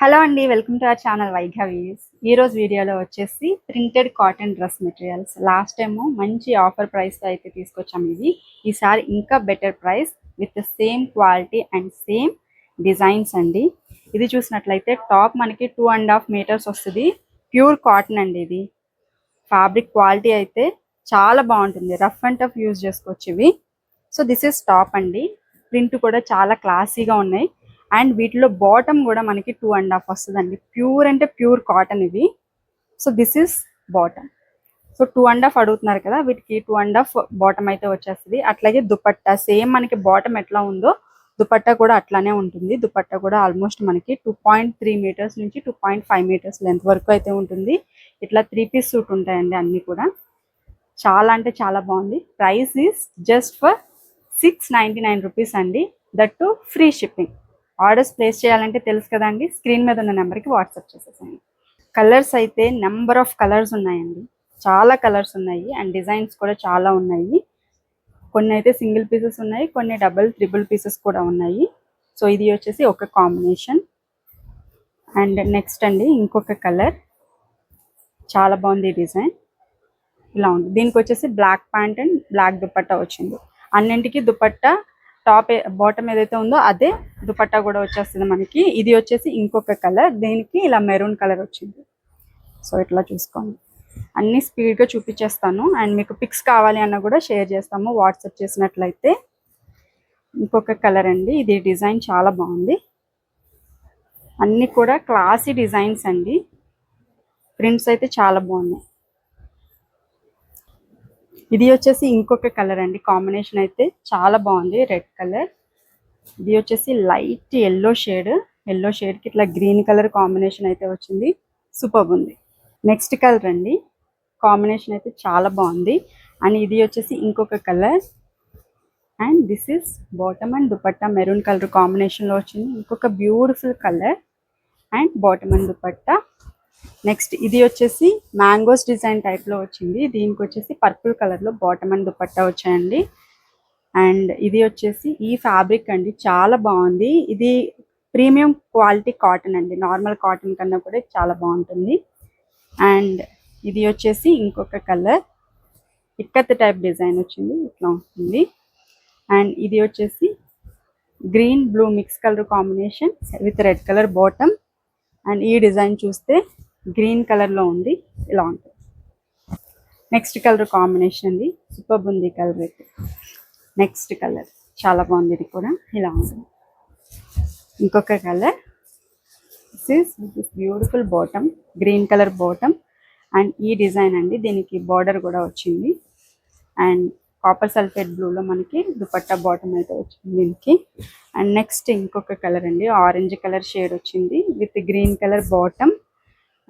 Hello అండి, welcome to our channel వైఘవీస్. ఈరోజు వీడియోలో వచ్చేసి printed cotton dress materials. Last time మంచి ఆఫర్ ప్రైస్తో అయితే తీసుకొచ్చాము. ఈసారి ఇంకా better price with same quality and same designs అండి. ఇది చూసినట్లయితే టాప్ మనకి 2.5 మీటర్స్ వస్తుంది. ప్యూర్ కాటన్ అండి. ఇది ఫ్యాబ్రిక్ క్వాలిటీ అయితే చాలా బాగుంటుంది. రఫ్ అండ్ టఫ్ యూజ్ చేసుకోవచ్చు ఇవి. సో దిస్ ఇస్ టాప్ అండి. ప్రింట్ కూడా చాలా క్లాసీగా ఉన్నాయి. అండ్ వీటిలో బాటమ్ కూడా మనకి 2.5 వస్తుందండి. ప్యూర్ అంటే ప్యూర్ కాటన్ ఇవి. So this is bottom. So 2.5 అడుగుతున్నారు కదా, వీటికి 2.5 బాటమ్ అయితే వచ్చేస్తుంది. అట్లాగే దుపట్టా సేమ్ మనకి బాటమ్ ఎట్లా ఉందో దుపట్టా కూడా అట్లానే ఉంటుంది. దుపట్టా కూడా ఆల్మోస్ట్ మనకి 2.3 మీటర్స్ నుంచి 2.5 మీటర్స్ లెంత్ వరకు అయితే ఉంటుంది. ఇట్లా 3 పీస్ సూట్ ఉంటాయండి అన్నీ కూడా. చాలా అంటే చాలా బాగుంది. Price is just for 699 rupees అండి. That too free shipping. Orders place చేయాలంటే తెలుసు కదండి, స్క్రీన్ మీద ఉన్న నెంబర్కి వాట్సాప్ చేసేసాను. కలర్స్ అయితే నెంబర్ ఆఫ్ కలర్స్ ఉన్నాయండి. చాలా కలర్స్ ఉన్నాయి అండ్ డిజైన్స్ కూడా చాలా ఉన్నాయి. కొన్ని అయితే సింగిల్ పీసెస్ ఉన్నాయి, కొన్ని డబుల్ ట్రిపుల్ పీసెస్ కూడా ఉన్నాయి. సో ఇది వచ్చేసి ఒక కాంబినేషన్. అండ్ నెక్స్ట్ అండి ఇంకొక కలర్. చాలా బాగుంది ఈ డిజైన్. ఇలా ఉంది. దీనికి వచ్చేసి black pant and black dupatta వచ్చింది. అన్నింటికి దుపట్టా టాప్ బాటమ్ ఏదైతే ఉందో అదే దుపట్టా కూడా వచ్చేస్తుంది మనకి. ఇది వచ్చేసి ఇంకొక కలర్. దీనికి ఇలా మెరూన్ కలర్ వచ్చింది. సో ఇట్లా చూసుకోండి. అన్నీ స్పీడ్గా చూపించేస్తాను అండ్ మీకు పిక్స్ కావాలి అన్న కూడా షేర్ చేస్తాము వాట్సాప్ చేసినట్లయితే. ఇంకొక కలర్ అండి. ఇది డిజైన్ చాలా బాగుంది. అన్నీ కూడా క్లాసీ డిజైన్స్ అండి. ప్రింట్స్ అయితే చాలా బాగున్నాయి. ఇది వచ్చేసి ఇంకొక కలర్ అండి. కాంబినేషన్ అయితే చాలా బాగుంది. Red colour. ఇది వచ్చేసి లైట్ ఎల్లో షేడ్. ఎల్లో షేడ్కి ఇట్లా గ్రీన్ కలర్ కాంబినేషన్ అయితే వచ్చింది. సూపర్ ఉంది. నెక్స్ట్ కలర్ అండి. కాంబినేషన్ అయితే చాలా బాగుంది. అండ్ ఇది వచ్చేసి ఇంకొక colour. And this is bottom and dupatta maroon colour కాంబినేషన్లో వచ్చింది. ఇంకొక beautiful colour and bottom and dupatta. Next ఇది వచ్చేసి మ్యాంగోస్ డిజైన్ టైప్లో వచ్చింది. దీనికి వచ్చేసి పర్పుల్ కలర్లో బాటమ్ అండ్ దుపట్టా వచ్చాయండి. అండ్ ఇది వచ్చేసి ఈ ఫ్యాబ్రిక్ అండి చాలా బాగుంది. ఇది ప్రీమియం క్వాలిటీ కాటన్ అండి. నార్మల్ కాటన్ కన్నా కూడా చాలా బాగుంటుంది. అండ్ ఇది వచ్చేసి ఇంకొక కలర్. ఇక్కత్ టైప్ డిజైన్ వచ్చింది. ఇట్లా ఉంటుంది. అండ్ ఇది వచ్చేసి green blue mix colour combination with red colour bottom. And ఈ డిజైన్ చూస్తే గ్రీన్ కలర్లో ఉంది. ఇలా ఉంటుంది. నెక్స్ట్ కలర్ కాంబినేషన్ అండి. సూపర్ ఉంది కలర్ అయితే. నెక్స్ట్ కలర్ చాలా బాగుంది. ఇది కూడా ఇలా ఉంటుంది. ఇంకొక colour. This beautiful bottom, green colour bottom. And ఈ డిజైన్ అండి. దీనికి బార్డర్ కూడా వచ్చింది. అండ్ కాపర్ సల్ఫేట్ బ్లూలో మనకి దుపట్టా బాటమ్ అయితే వచ్చింది దీనికి. అండ్ నెక్స్ట్ ఇంకొక కలర్ అండి. ఆరెంజ్ కలర్ షేడ్ వచ్చింది with green colour bottom.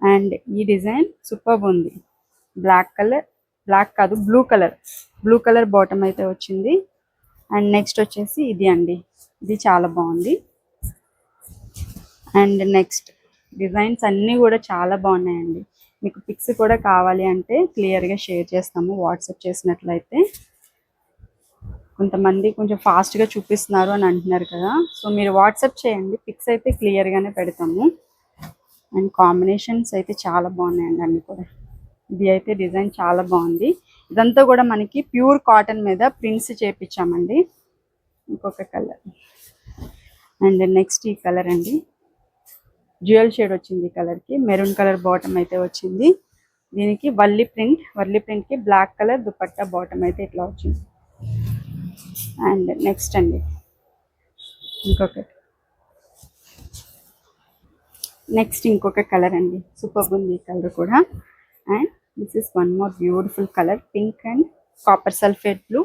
And ఈ డిజైన్ సూపర్ ఉంది. బ్లాక్ కలర్, బ్లాక్ కాదు బ్లూ కలర్ బాటమ్ అయితే వచ్చింది. అండ్ నెక్స్ట్ వచ్చేసి ఇది అండి. ఇది చాలా బాగుంది. అండ్ నెక్స్ట్ డిజైన్స్ అన్నీ కూడా చాలా బాగున్నాయండి. మీకు పిక్స్ కూడా కావాలి అంటే క్లియర్గా షేర్ చేస్తాము వాట్సాప్ చేసినట్లయితే. కొంతమంది కొంచెం ఫాస్ట్గా చూపిస్తున్నారు అని అంటున్నారు కదా, సో మీరు వాట్సాప్ చేయండి. పిక్స్ అయితే క్లియర్గానే పెడతాము. అండ్ కాంబినేషన్స్ అయితే చాలా బాగున్నాయండి అన్నీ కూడా. ఇది అయితే డిజైన్ చాలా బాగుంది. ఇదంతా కూడా మనకి ప్యూర్ కాటన్ మీద ప్రింట్స్ చేపించామండి. ఇంకొక కలర్. అండ్ నెక్స్ట్ ఈ కలర్ అండి. డ్యూయల్ షేడ్ వచ్చింది ఈ కలర్కి. మెరూన్ కలర్ బాటమ్ అయితే వచ్చింది. దీనికి వల్లి ప్రింట్కి బ్లాక్ కలర్ దుపట్టా బాటమ్ అయితే ఇట్లా వచ్చింది. అండ్ నెక్స్ట్ అండి ఇంకొక కలర్ అండి. సూపర్ ఉంది ఈ కలర్ కూడా. And this is one more beautiful colour, pink and copper sulphate blue.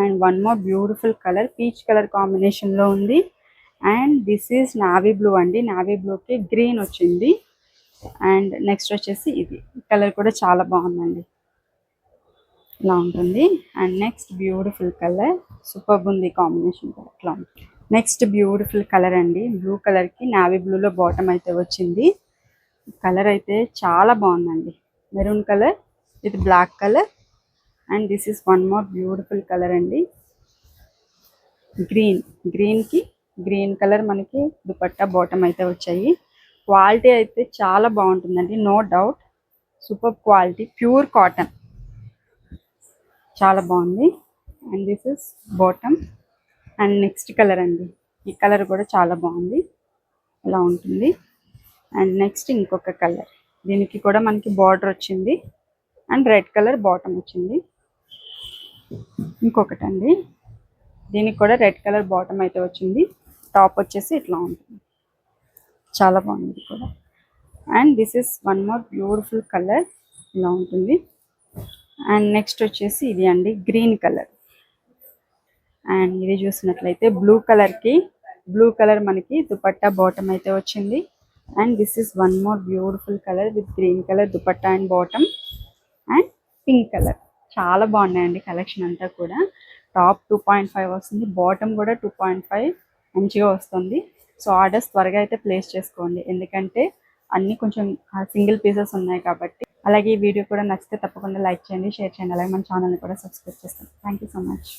And one more beautiful colour peach colour కాంబినేషన్లో ఉంది. And this is navy blue అండి. నావీ బ్లూకి గ్రీన్ వచ్చింది. అండ్ నెక్స్ట్ వచ్చేసి ఇది కలర్ కూడా చాలా బాగుందండి. ఇలా ఉంటుంది. And next beautiful colour. Super ఉంది కాంబినేషన్ కూడా. ఇట్లా ఉంటుంది. నెక్స్ట్ బ్యూటిఫుల్ కలర్ అండి. బ్లూ కలర్కి నావీ బ్లూలో బాటమ్ అయితే వచ్చింది. కలర్ అయితే చాలా బాగుందండి. Maroon colour with black colour. And this is one more beautiful colour అండి. గ్రీన్కి గ్రీన్ కలర్ మనకి దుపట్టా బాటమ్ అయితే వచ్చాయి. క్వాలిటీ అయితే చాలా బాగుంటుందండి, no doubt. Super quality, pure cotton, చాలా బాగుంది. And this is bottom. And next colour అండి, ఈ కలర్ కూడా చాలా బాగుంది, ఇలా ఉంటుంది. అండ్ నెక్స్ట్ ఇంకొక కలర్, దీనికి కూడా మనకి బార్డర్ వచ్చింది అండ్ రెడ్ కలర్ బాటమ్ వచ్చింది. ఇంకొకటి అండి, దీనికి కూడా రెడ్ కలర్ బాటమ్ అయితే వచ్చింది, టాప్ వచ్చేసి ఇట్లా ఉంటుంది, చాలా బాగుంది ఇది కూడా. And this is one more beautiful colour, ఇలా ఉంటుంది. అండ్ నెక్స్ట్ వచ్చేసి ఇది అండి, గ్రీన్ కలర్. అండ్ ఇది చూసినట్లయితే బ్లూ కలర్ మనకి దుపట్టా బాటమ్ అయితే వచ్చింది. And this is one more beautiful colour with green colour dupatta and bottom and pink colour. చాలా బాగున్నాయండి కలెక్షన్ అంతా కూడా. టాప్ 2.5 వస్తుంది, బాటమ్ కూడా 2.5 మంచిగా వస్తుంది. సో ఆర్డర్స్ త్వరగా అయితే ప్లేస్ చేసుకోండి, ఎందుకంటే అన్నీ కొంచెం సింగిల్ పీసెస్ ఉన్నాయి కాబట్టి. అలాగే ఈ వీడియో కూడా నచ్చితే తప్పకుండా లైక్ చేయండి, షేర్ చేయండి, అలాగే మన ఛానల్ని కూడా సబ్స్క్రైబ్ చేస్తాను. Thank you so much.